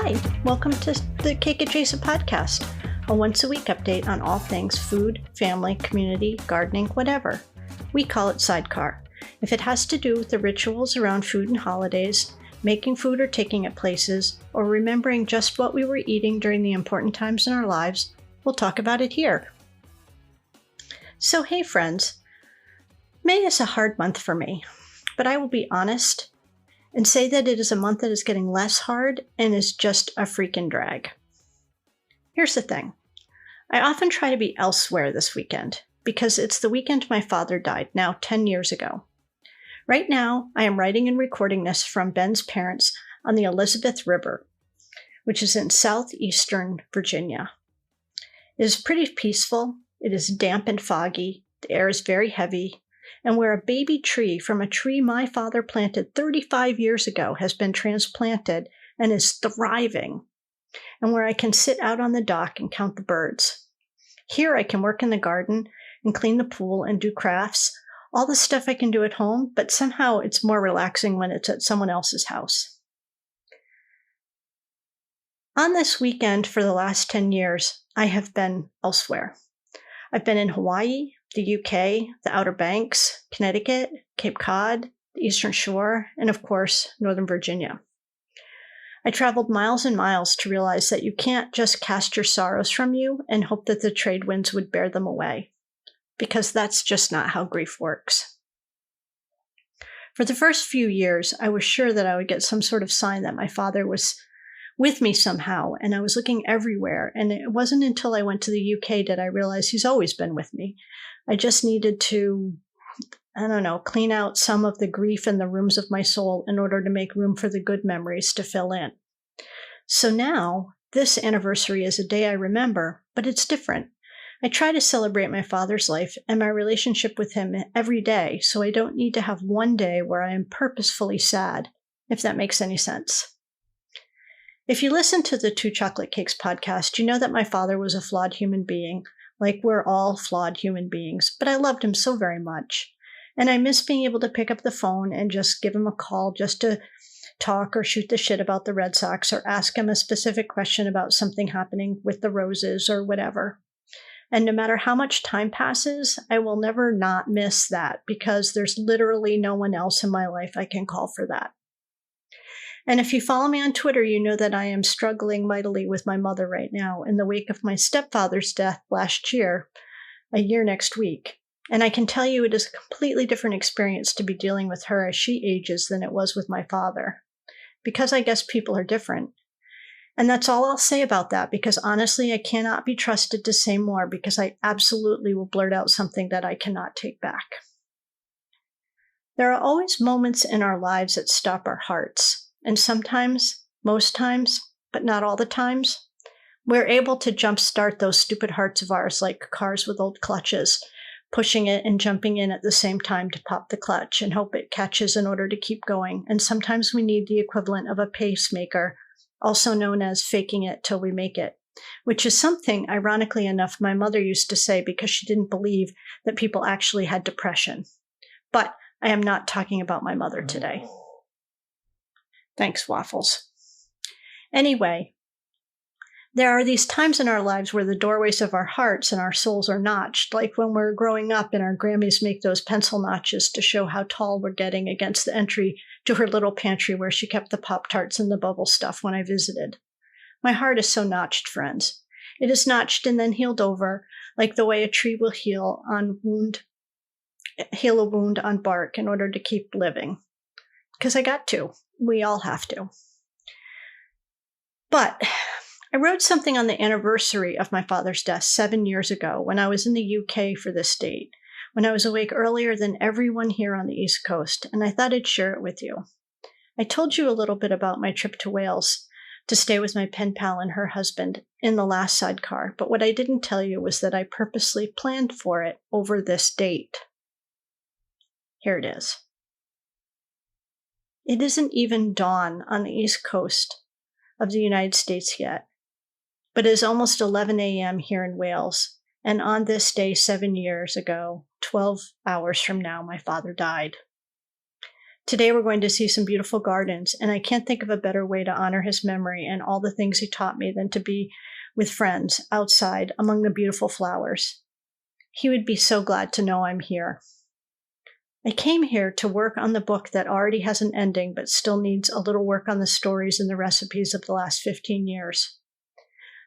Hi, welcome to the Cake Adjacent podcast, a once-a-week update on all things food, family, community, gardening, whatever. We call it SideCar. If it has to do with the rituals around food and holidays, making food or taking it places, or remembering just what we were eating during the important times in our lives, we'll talk about it here. So hey friends, May is a hard month for me, but I will be honest and say that it is a month that is getting less hard and is just a freaking drag. Here's the thing. I often try to be elsewhere this weekend because it's the weekend my father died, now 10 years ago. Right now, I am writing and recording this from Ben's parents on the Elizabeth River, which is in southeastern Virginia. It is pretty peaceful, it is damp and foggy, the air is very heavy, and where a baby tree from a tree my father planted 35 years ago has been transplanted and is thriving, and where I can sit out on the dock and count the birds. Here I can work in the garden and clean the pool and do crafts, all the stuff I can do at home, but somehow it's more relaxing when it's at someone else's house. On this weekend for the last 10 years, I have been elsewhere. I've been in Hawaii, the UK, the Outer Banks, Connecticut, Cape Cod, the Eastern Shore, and of course, Northern Virginia. I traveled miles and miles to realize that you can't just cast your sorrows from you and hope that the trade winds would bear them away, because that's just not how grief works. For the first few years, I was sure that I would get some sort of sign that my father was with me somehow, and I was looking everywhere, and it wasn't until I went to the UK that I realized he's always been with me. I just needed to, clean out some of the grief in the rooms of my soul in order to make room for the good memories to fill in. So now, this anniversary is a day I remember, but it's different. I try to celebrate my father's life and my relationship with him every day, so I don't need to have one day where I am purposefully sad, if that makes any sense. If you listen to the Two Chocolate Cakes podcast, you know that my father was a flawed human being, like we're all flawed human beings, but I loved him so very much. And I miss being able to pick up the phone and just give him a call just to talk or shoot the shit about the Red Sox or ask him a specific question about something happening with the Roses or whatever. And no matter how much time passes, I will never not miss that because there's literally no one else in my life I can call for that. And if you follow me on Twitter, you know that I am struggling mightily with my mother right now in the wake of my stepfather's death last year, a year next week. And I can tell you it is a completely different experience to be dealing with her as she ages than it was with my father. Because I guess people are different. And that's all I'll say about that, because honestly, I cannot be trusted to say more because I absolutely will blurt out something that I cannot take back. There are always moments in our lives that stop our hearts. And sometimes, most times, but not all the times, we're able to jumpstart those stupid hearts of ours like cars with old clutches, pushing it and jumping in at the same time to pop the clutch and hope it catches in order to keep going. And sometimes we need the equivalent of a pacemaker, also known as faking it till we make it, which is something, ironically enough, my mother used to say because she didn't believe that people actually had depression. But I am not talking about my mother today. Thanks, Waffles. Anyway, there are these times in our lives where the doorways of our hearts and our souls are notched, like when we're growing up and our Grammys make those pencil notches to show how tall we're getting against the entry to her little pantry where she kept the Pop-Tarts and the bubble stuff when I visited. My heart is so notched, friends. It is notched and then healed over, like the way a tree will heal a wound on bark in order to keep living. Because I got to. We all have to. But I wrote something on the anniversary of my father's death 7 years ago when I was in the UK for this date, when I was awake earlier than everyone here on the East Coast, and I thought I'd share it with you. I told you a little bit about my trip to Wales to stay with my pen pal and her husband in the last sidecar, but what I didn't tell you was that I purposely planned for it over this date. Here it is. It isn't even dawn on the East Coast of the United States yet, but it is almost 11 a.m. here in Wales, and on this day 7 years ago, 12 hours from now, my father died. Today we're going to see some beautiful gardens, and I can't think of a better way to honor his memory and all the things he taught me than to be with friends outside among the beautiful flowers. He would be so glad to know I'm here. I came here to work on the book that already has an ending but still needs a little work on the stories and the recipes of the last 15 years.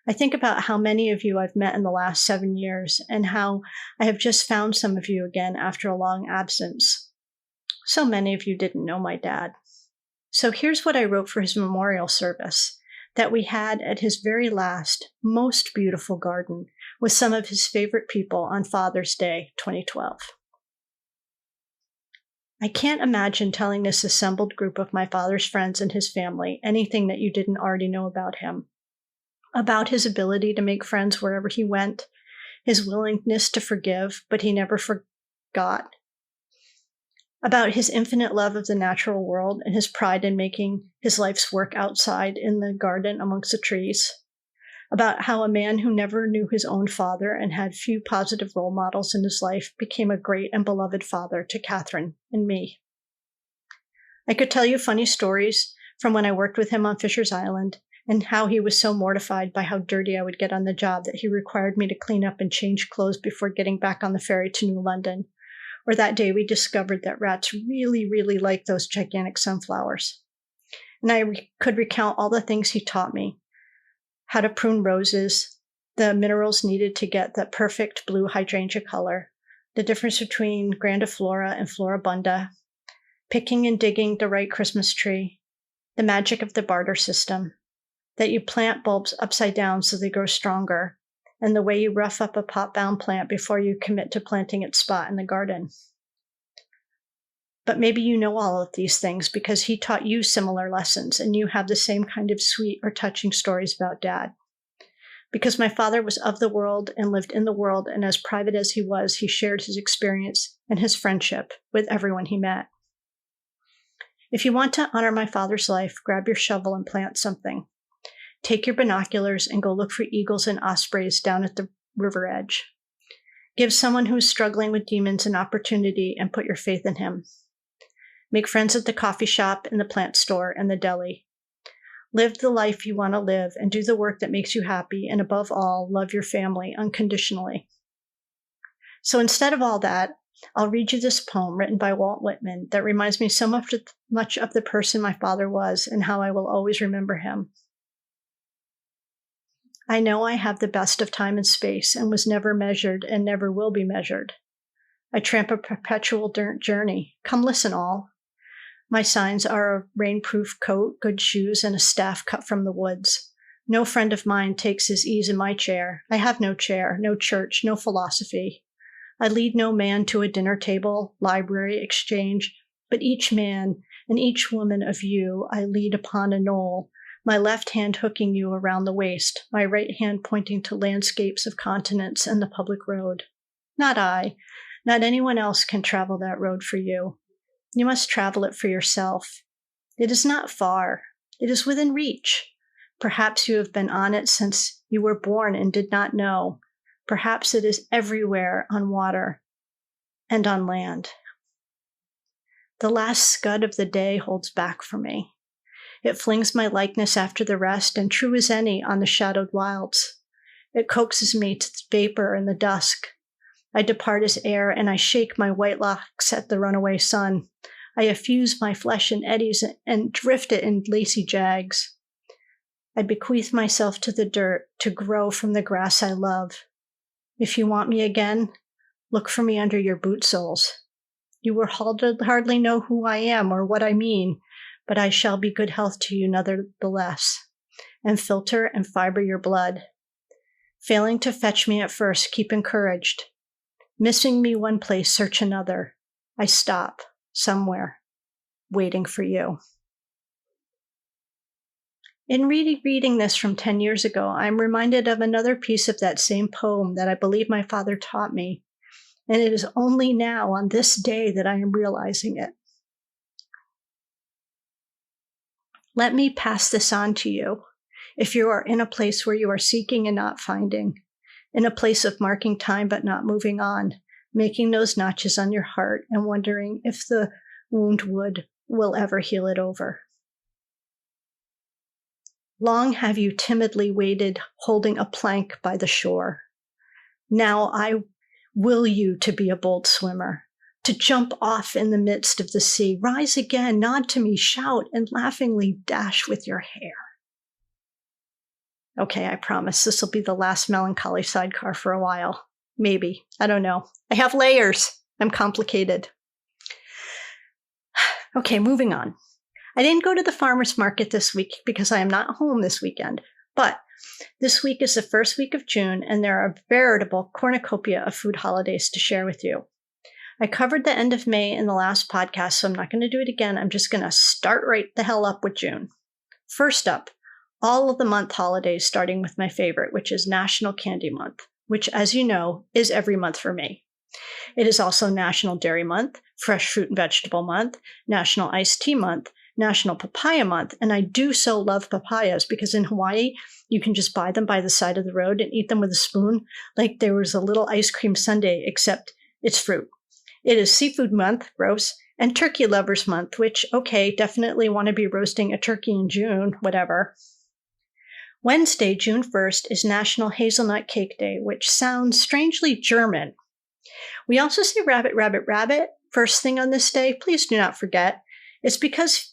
I think about how many of you I've met in the last 7 years and how I have just found some of you again after a long absence. So many of you didn't know my dad. So here's what I wrote for his memorial service that we had at his very last, most beautiful garden with some of his favorite people on Father's Day, 2012. I can't imagine telling this assembled group of my father's friends and his family anything that you didn't already know about him. About his ability to make friends wherever he went, his willingness to forgive, but he never forgot. About his infinite love of the natural world and his pride in making his life's work outside in the garden amongst the trees. About how a man who never knew his own father and had few positive role models in his life became a great and beloved father to Catherine and me. I could tell you funny stories from when I worked with him on Fisher's Island and how he was so mortified by how dirty I would get on the job that he required me to clean up and change clothes before getting back on the ferry to New London. Or that day we discovered that rats really, really like those gigantic sunflowers. And I could recount all the things he taught me. How to prune roses, the minerals needed to get that perfect blue hydrangea color, the difference between grandiflora and floribunda, picking and digging the right Christmas tree, the magic of the barter system, that you plant bulbs upside down so they grow stronger, and the way you rough up a pot-bound plant before you commit to planting its spot in the garden. But maybe you know all of these things because he taught you similar lessons and you have the same kind of sweet or touching stories about Dad. Because my father was of the world and lived in the world, and as private as he was, he shared his experience and his friendship with everyone he met. If you want to honor my father's life, grab your shovel and plant something. Take your binoculars and go look for eagles and ospreys down at the river edge. Give someone who is struggling with demons an opportunity and put your faith in him. Make friends at the coffee shop, in the plant store, and the deli. Live the life you want to live and do the work that makes you happy, and above all, love your family unconditionally. So instead of all that, I'll read you this poem written by Walt Whitman that reminds me so much of the person my father was and how I will always remember him. I know I have the best of time and space and was never measured and never will be measured. I tramp a perpetual journey. Come listen, all. My signs are a rainproof coat, good shoes, and a staff cut from the woods. No friend of mine takes his ease in my chair. I have no chair, no church, no philosophy. I lead no man to a dinner table, library, exchange, but each man and each woman of you I lead upon a knoll, my left hand hooking you around the waist, my right hand pointing to landscapes of continents and the public road. Not I, not anyone else can travel that road for you. You must travel it for yourself. It is not far. It is within reach. Perhaps you have been on it since you were born and did not know. Perhaps it is everywhere on water and on land. The last scud of the day holds back for me. It flings my likeness after the rest, and true as any on the shadowed wilds. It coaxes me to vapor in the dusk. I depart as air, and I shake my white locks at the runaway sun. I effuse my flesh in eddies and drift it in lacy jags. I bequeath myself to the dirt to grow from the grass I love. If you want me again, look for me under your boot soles. You will hardly know who I am or what I mean, but I shall be good health to you nevertheless, and filter and fiber your blood. Failing to fetch me at first, keep encouraged. Missing me one place, search another. I stop, somewhere, waiting for you. In reading this from 10 years ago, I'm reminded of another piece of that same poem that I believe my father taught me, and it is only now, on this day, that I am realizing it. Let me pass this on to you. If you are in a place where you are seeking and not finding, in a place of marking time but not moving on, making those notches on your heart and wondering if the wound would will ever heal it over. Long have you timidly waited, holding a plank by the shore. Now I will you to be a bold swimmer, to jump off in the midst of the sea, rise again, nod to me, shout, and laughingly dash with your hair. Okay, I promise this will be the last melancholy sidecar for a while. Maybe. I don't know. I have layers. I'm complicated. Okay, moving on. I didn't go to the farmer's market this week because I am not home this weekend, but this week is the first week of June, and there are a veritable cornucopia of food holidays to share with you. I covered the end of May in the last podcast, so I'm not going to do it again. I'm just going to start right the hell up with June. First up, all of the month holidays, starting with my favorite, which is National Candy Month, which, as you know, is every month for me. It is also National Dairy Month, Fresh Fruit and Vegetable Month, National Iced Tea Month, National Papaya Month, and I do so love papayas because in Hawaii, you can just buy them by the side of the road and eat them with a spoon like there was a little ice cream sundae, except it's fruit. It is Seafood Month, gross, and Turkey Lovers Month, which, okay, definitely want to be roasting a turkey in June, whatever. Wednesday, June 1st, is National Hazelnut Cake Day, which sounds strangely German. We also say rabbit, rabbit, rabbit first thing on this day. Please do not forget. It's because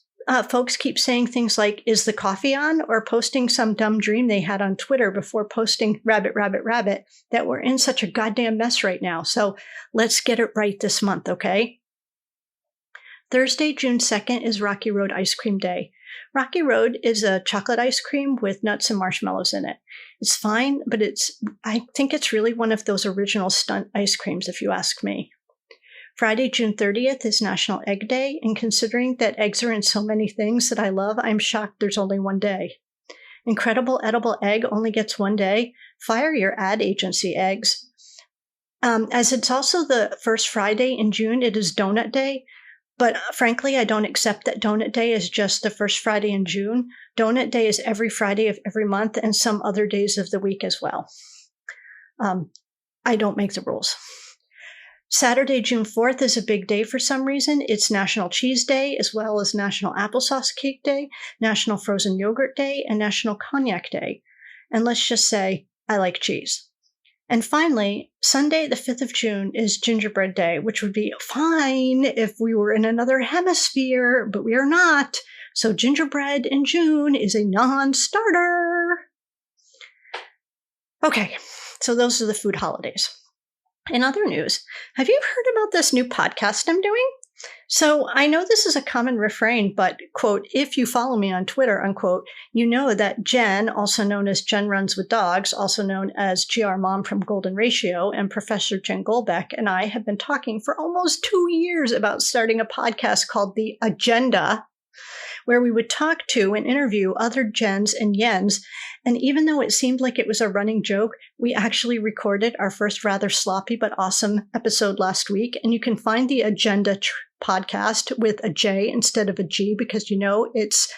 folks keep saying things like, is the coffee on? Or posting some dumb dream they had on Twitter before posting rabbit, rabbit, rabbit, that we're in such a goddamn mess right now. So let's get it right this month, okay? Thursday, June 2nd is Rocky Road Ice Cream Day. Rocky Road is a chocolate ice cream with nuts and marshmallows in it. It's fine, but I think it's really one of those original stunt ice creams, if you ask me. Friday, June 30th is National Egg Day, and considering that eggs are in so many things that I love, I'm shocked there's only one day. Incredible Edible Egg only gets one day. Fire your ad agency, eggs. As it's also the first Friday in June, it is Donut Day, but frankly, I don't accept that Donut Day is just the first Friday in June. Donut Day is every Friday of every month and some other days of the week as well. I don't make the rules. Saturday, June 4th is a big day for some reason. It's National Cheese Day, as well as National Applesauce Cake Day, National Frozen Yogurt Day, and National Cognac Day. And let's just say, I like cheese. And finally, Sunday, the 5th of June, is Gingerbread Day, which would be fine if we were in another hemisphere, but we are not. So gingerbread in June is a non-starter. Okay, so those are the food holidays. In other news, have you heard about this new podcast I'm doing? So I know this is a common refrain, but, quote, if you follow me on Twitter, unquote, you know that Jen, also known as Jen Runs with Dogs, also known as GR Mom from Golden Ratio, and Professor Jen Golbeck and I have been talking for almost 2 years about starting a podcast called The Agenda, where we would talk to and interview other Jens and Yens. And even though it seemed like it was a running joke, we actually recorded our first rather sloppy but awesome episode last week. And you can find the Agenda podcast with a J instead of a G because, you know, it's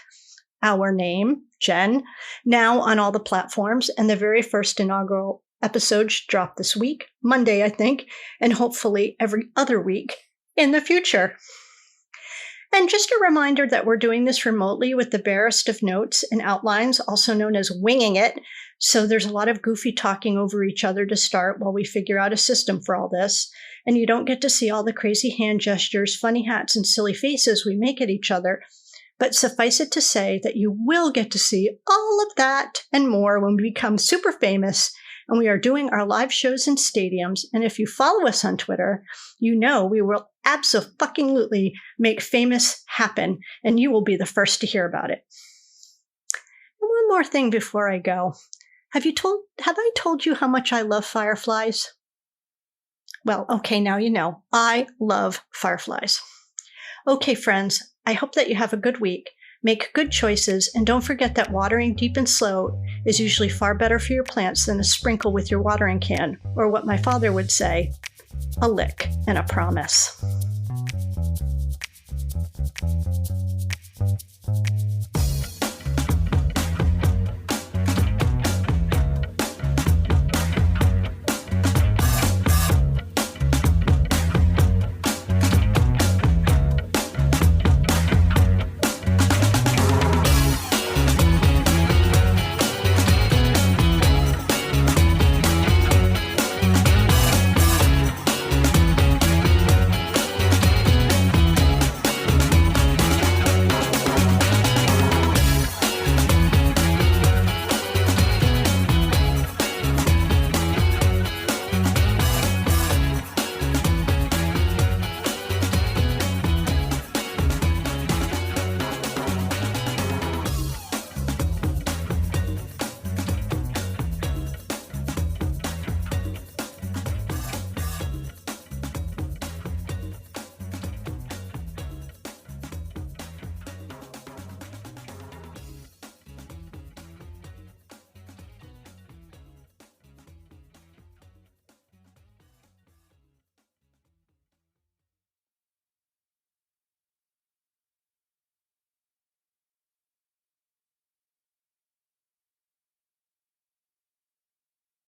our name, Jen, now on all the platforms. And the very first inaugural episode should drop this week, Monday, I think, and hopefully every other week in the future. And just a reminder that we're doing this remotely with the barest of notes and outlines, also known as winging it. So there's a lot of goofy talking over each other to start while we figure out a system for all this. And you don't get to see all the crazy hand gestures, funny hats, and silly faces we make at each other. But suffice it to say that you will get to see all of that and more when we become super famous. And we are doing our live shows in stadiums. And if you follow us on Twitter, you know we will absolutely make famous happen, and you will be the first to hear about it. And one more thing before I go. Have I told you how much I love fireflies? Well, okay, now you know. I love fireflies. Okay, friends, I hope that you have a good week. Make good choices, and don't forget that watering deep and slow is usually far better for your plants than a sprinkle with your watering can, or what my father would say, a lick and a promise.